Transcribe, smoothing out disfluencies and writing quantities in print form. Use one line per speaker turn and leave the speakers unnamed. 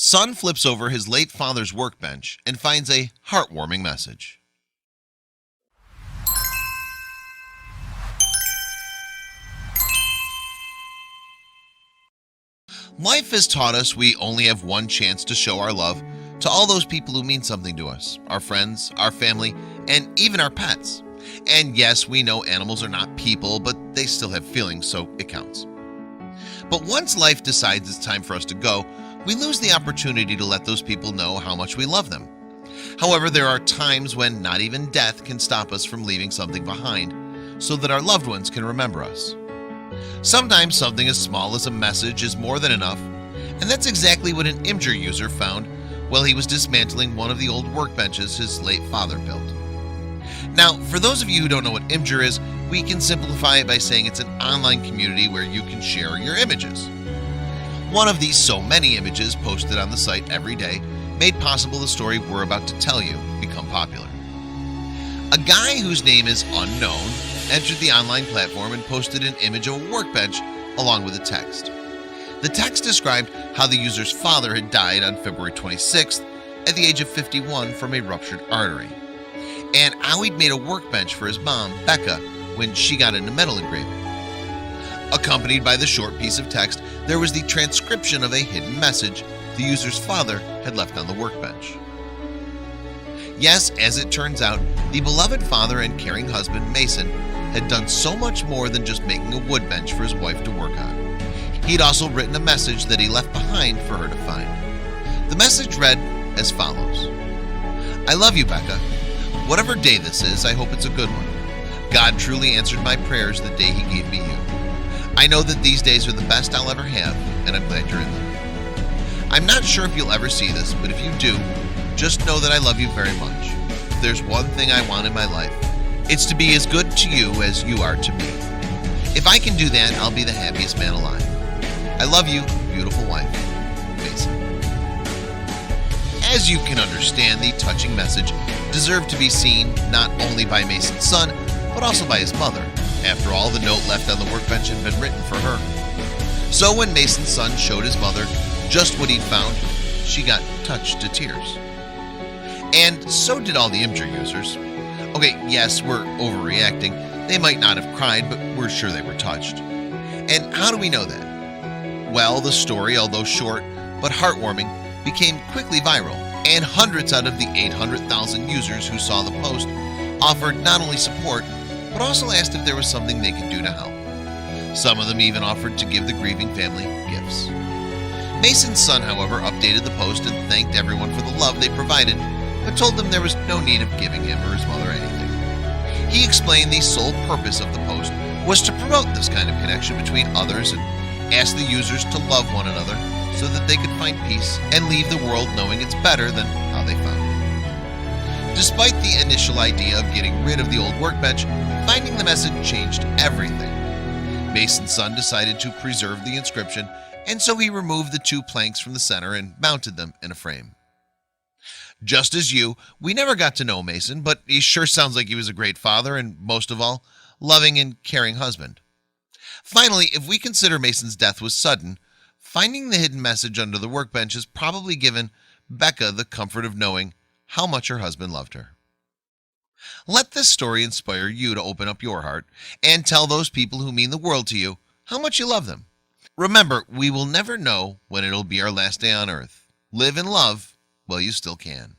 Son flips over his late father's workbench and finds a heartwarming message. Life has taught us we only have one chance to show our love to all those people who mean something to us, our friends, our family, and even our pets. And yes, we know animals are not people, but they still have feelings, so it counts. But once life decides it's time for us to go, we lose the opportunity to let those people know how much we love them. However, there are times when not even death can stop us from leaving something behind so that our loved ones can remember us. Sometimes something as small as a message is more than enough, and that's exactly what an Imgur user found while he was dismantling one of the old workbenches his late father built. Now, for those of you who don't know what Imgur is, we can simplify it by saying it's an online community where you can share your images. One of these so many images posted on the site every day made possible the story we're about to tell you become popular. A guy whose name is unknown entered the online platform and posted an image of a workbench along with a text. The text described how the user's father had died on February 26th at the age of 51 from a ruptured artery, and how he'd made a workbench for his mom, Becca, when she got into metal engraving. Accompanied by the short piece of text, there was the transcription of a hidden message the user's father had left on the workbench. Yes, as it turns out, the beloved father and caring husband, Mason, had done so much more than just making a wood bench for his wife to work on. He'd also written a message that he left behind for her to find. The message read as follows: I love you, Becca. Whatever day this is, I hope it's a good one. God truly answered my prayers the day He gave me you. I know that these days are the best I'll ever have, and I'm glad you're in them. I'm not sure if you'll ever see this, but if you do, just know that I love you very much. If there's one thing I want in my life, it's to be as good to you as you are to me. If I can do that, I'll be the happiest man alive. I love you, beautiful wife, Mason. As you can understand, the touching message deserved to be seen not only by Mason's son, but also by his mother. After all, the note left on the workbench had been written for her. So when Mason's son showed his mother just what he'd found, she got touched to tears. And so did all the Imgur users. Okay, yes, we're overreacting. They might not have cried, but we're sure they were touched. And how do we know that? Well, the story, although short but heartwarming, became quickly viral, and hundreds out of the 800,000 users who saw the post offered not only support, but also asked if there was something they could do to help. Some of them even offered to give the grieving family gifts. Mason's son, however, updated the post and thanked everyone for the love they provided, but told them there was no need of giving him or his mother anything. He explained the sole purpose of the post was to promote this kind of connection between others and ask the users to love one another so that they could find peace and leave the world knowing it's better than how they found it. Despite the initial idea of getting rid of the old workbench, finding the message changed everything. Mason's son decided to preserve the inscription, and so he removed the 2 planks from the center and mounted them in a frame. Just as you, we never got to know Mason, but he sure sounds like he was a great father and, most of all, loving and caring husband. Finally, if we consider Mason's death was sudden, finding the hidden message under the workbench has probably given Becca the comfort of knowing how much her husband loved her. Let this story inspire you to open up your heart and tell those people who mean the world to you how much you love them. Remember, we will never know when it'll be our last day on earth. Live in love while you still can.